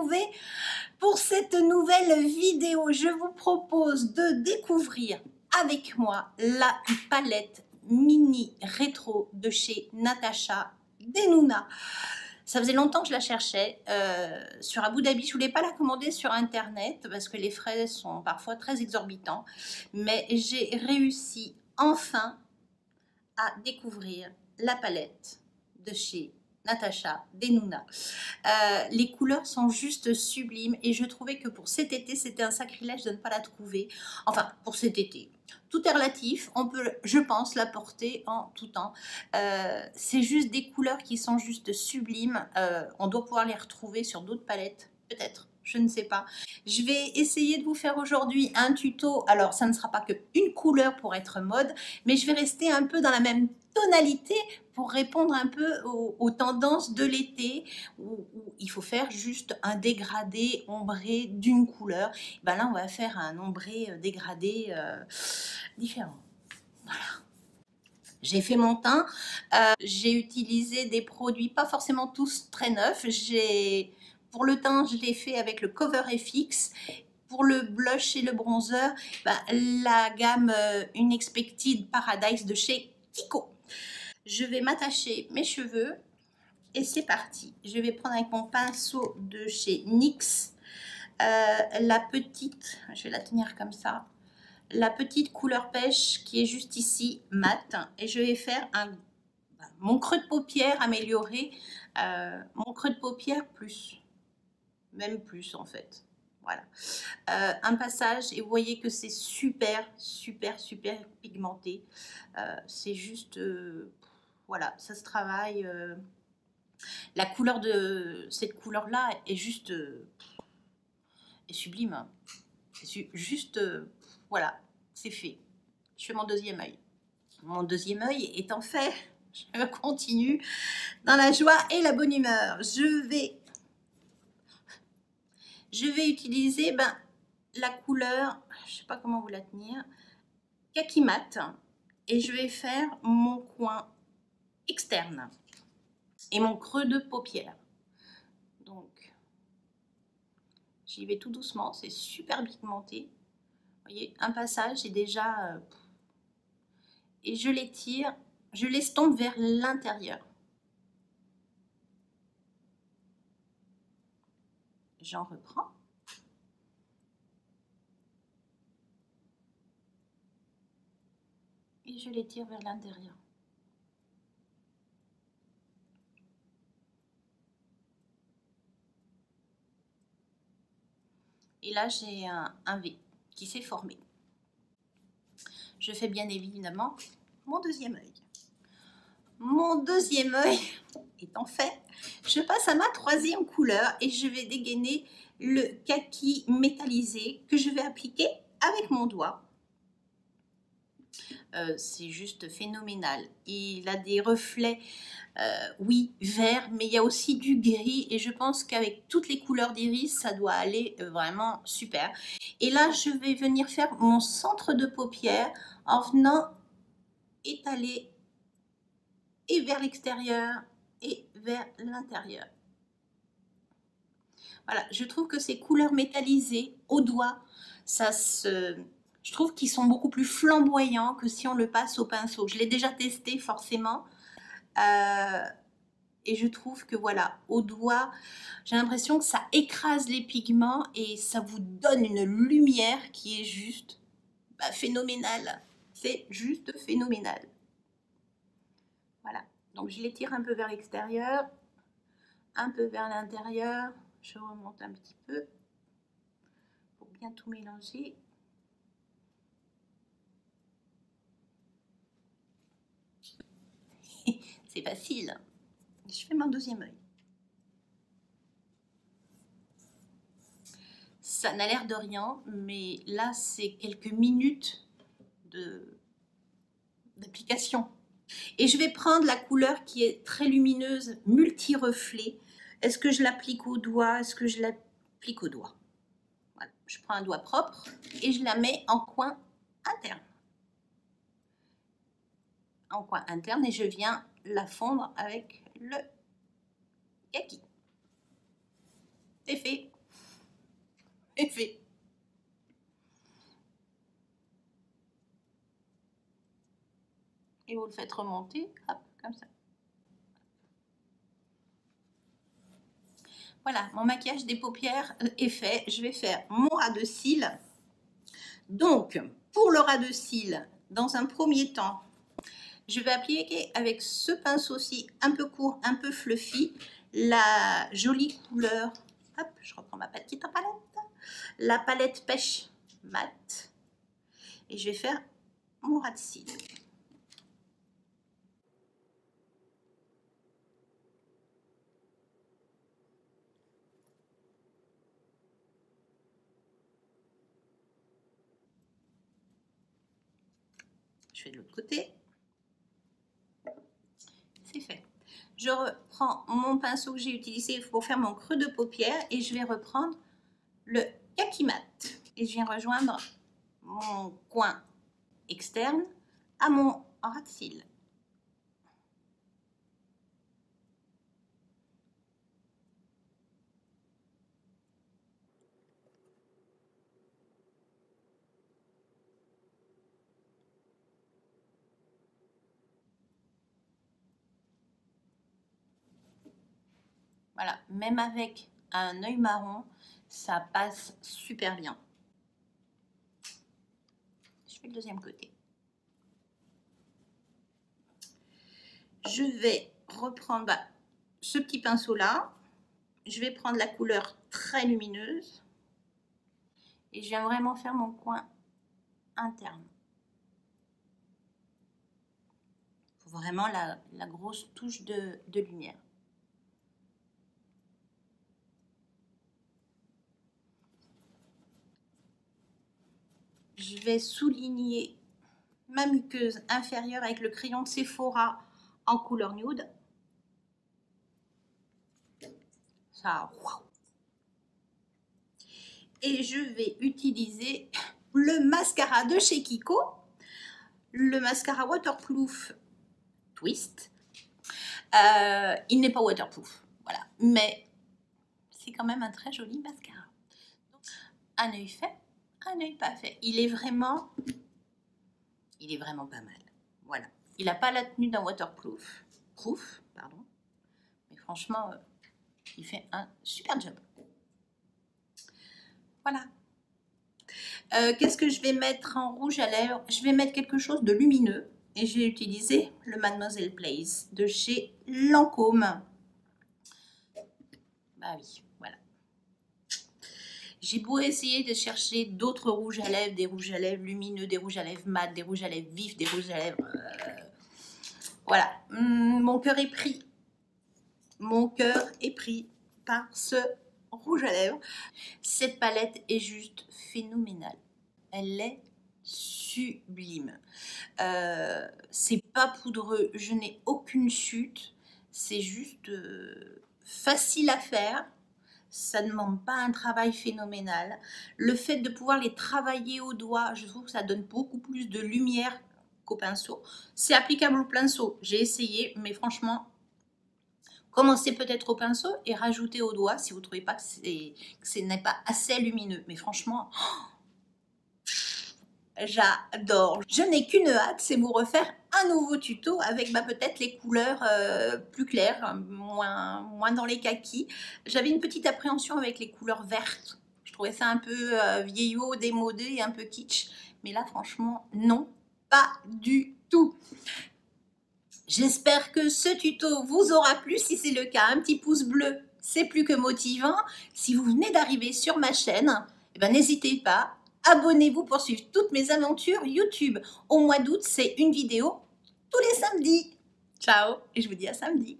retrouver pour cette nouvelle vidéo. Je vous propose de découvrir avec moi la palette mini rétro de chez Natasha Denona. Ça faisait longtemps que je la cherchais sur Abu Dhabi. Je ne voulais pas la commander sur internet parce que les frais sont parfois très exorbitants. Mais j'ai réussi enfin à découvrir la palette de chez Natasha Denona. Les couleurs sont juste sublimes et je trouvais que pour cet été, c'était un sacrilège de ne pas la trouver. Enfin, pour cet été. Tout est relatif, on peut, je pense, la porter en tout temps. C'est juste des couleurs qui sont juste sublimes. On doit pouvoir les retrouver sur d'autres palettes, peut-être. Je ne sais pas. Je vais essayer de vous faire aujourd'hui un tuto. Alors, ça ne sera pas qu'une couleur pour être mode, mais je vais rester un peu dans la même tonalité pour répondre un peu aux tendances de l'été où il faut faire juste un dégradé ombré d'une couleur. Ben là, on va faire un ombré dégradé différent. Voilà. J'ai fait mon teint. J'ai utilisé des produits pas forcément tous très neufs. Pour le teint, je l'ai fait avec le Cover FX. Pour le blush et le bronzer, la gamme Unexpected Paradise de chez Kiko. Je vais m'attacher mes cheveux et c'est parti. Je vais prendre avec mon pinceau de chez NYX la petite, je vais la tenir comme ça, la petite couleur pêche qui est juste ici, mat. Et je vais faire mon creux de paupière amélioré, mon creux de paupière plus, même plus en fait. Voilà, un passage et vous voyez que c'est super pigmenté. C'est juste, voilà, ça se travaille. La couleur de cette couleur-là est juste est sublime. C'est juste, voilà, c'est fait. Je fais mon deuxième œil. Mon deuxième œil étant fait, je continue dans la joie et la bonne humeur. Je vais utiliser la couleur, je ne sais pas comment vous la tenir, kaki mat, et je vais faire mon coin externe et mon creux de paupière. Donc, j'y vais tout doucement, c'est super pigmenté. Vous voyez, un passage est déjà... et je l'étire, je l'estompe vers l'intérieur. J'en reprends. Et je l'étire vers l'intérieur. Et là, j'ai un V qui s'est formé. Je fais bien évidemment mon deuxième œil. Mon deuxième œil étant fait, je passe à ma troisième couleur et je vais dégainer le kaki métallisé que je vais appliquer avec mon doigt. C'est juste phénoménal. Il a des reflets, oui, vert, mais il y a aussi du gris et je pense qu'avec toutes les couleurs d'iris, ça doit aller vraiment super. Et là, je vais venir faire mon centre de paupière en venant étaler et vers l'extérieur et vers l'intérieur. Voilà, je trouve que ces couleurs métallisées au doigt, je trouve qu'ils sont beaucoup plus flamboyants que si on le passe au pinceau. Je l'ai déjà testé forcément. Et je trouve que voilà, au doigt, j'ai l'impression que ça écrase les pigments et ça vous donne une lumière qui est juste phénoménale. C'est juste phénoménal. Voilà, donc je l'étire un peu vers l'extérieur, un peu vers l'intérieur. Je remonte un petit peu pour bien tout mélanger. C'est facile. Je fais mon deuxième œil. Ça n'a l'air de rien, mais là, c'est quelques minutes d'application. Et je vais prendre la couleur qui est très lumineuse, multi-reflet. Est-ce que je l'applique au doigt? Est-ce que je l'applique au doigt? Voilà. Je prends un doigt propre et je la mets en coin interne. En coin interne et je viens la fondre avec le kaki. C'est fait. effet. Et vous le faites remonter, hop, comme ça. Voilà, mon maquillage des paupières est fait. Je vais faire mon ras de cils. Donc, pour le ras de cils, dans un premier temps, je vais appliquer avec ce pinceau-ci un peu court, un peu fluffy, la jolie couleur. Hop, je reprends ma petite palette. La palette pêche mat. Et je vais faire mon ras de cils. Je fais de l'autre côté. C'est fait. Je reprends mon pinceau que j'ai utilisé pour faire mon creux de paupière et je vais reprendre le kaki mat. Et je viens rejoindre mon coin externe à mon ras de cils. Voilà, même avec un œil marron, ça passe super bien. Je fais le deuxième côté. Je vais reprendre ce petit pinceau là. Je vais prendre la couleur très lumineuse. Et je viens vraiment faire mon coin interne. Il faut vraiment la grosse touche de lumière. Je vais souligner ma muqueuse inférieure avec le crayon de Sephora en couleur nude. Ça, wow. Et je vais utiliser le mascara de chez Kiko, le mascara waterproof Twist. Il n'est pas waterproof, voilà, mais c'est quand même un très joli mascara. Donc, un œil fait, un œil pas fait. Il est vraiment pas mal. Voilà. Il n'a pas la tenue d'un waterproof, pardon, mais franchement, il fait un super job. Voilà. Qu'est-ce que je vais mettre en rouge à lèvres? Je vais mettre quelque chose de lumineux et j'ai utilisé le Mademoiselle Place de chez Lancôme. Bah oui, voilà. J'ai beau essayer de chercher d'autres rouges à lèvres, des rouges à lèvres lumineux, des rouges à lèvres mat, des rouges à lèvres vifs, des rouges à lèvres... Voilà, mon cœur est pris. Mon cœur est pris par ce rouge à lèvres. Cette palette est juste phénoménale. Elle est sublime. C'est pas poudreux, je n'ai aucune chute. C'est juste facile à faire. Ça ne demande pas un travail phénoménal. Le fait de pouvoir les travailler au doigt, je trouve que ça donne beaucoup plus de lumière qu'au pinceau. C'est applicable au pinceau, j'ai essayé, mais franchement, commencez peut-être au pinceau et rajoutez au doigt si vous ne trouvez pas que ce n'est pas assez lumineux. Mais franchement, j'adore. Je n'ai qu'une hâte, c'est vous refaire un nouveau tuto avec peut-être les couleurs plus claires, moins dans les kakis. J'avais une petite appréhension avec les couleurs vertes. Je trouvais ça un peu vieillot, démodé et un peu kitsch. Mais là, franchement, non, pas du tout. J'espère que ce tuto vous aura plu. Si c'est le cas, un petit pouce bleu, c'est plus que motivant. Si vous venez d'arriver sur ma chaîne, n'hésitez pas. Abonnez-vous pour suivre toutes mes aventures YouTube. Au mois d'août, c'est une vidéo tous les samedis. Ciao et je vous dis à samedi.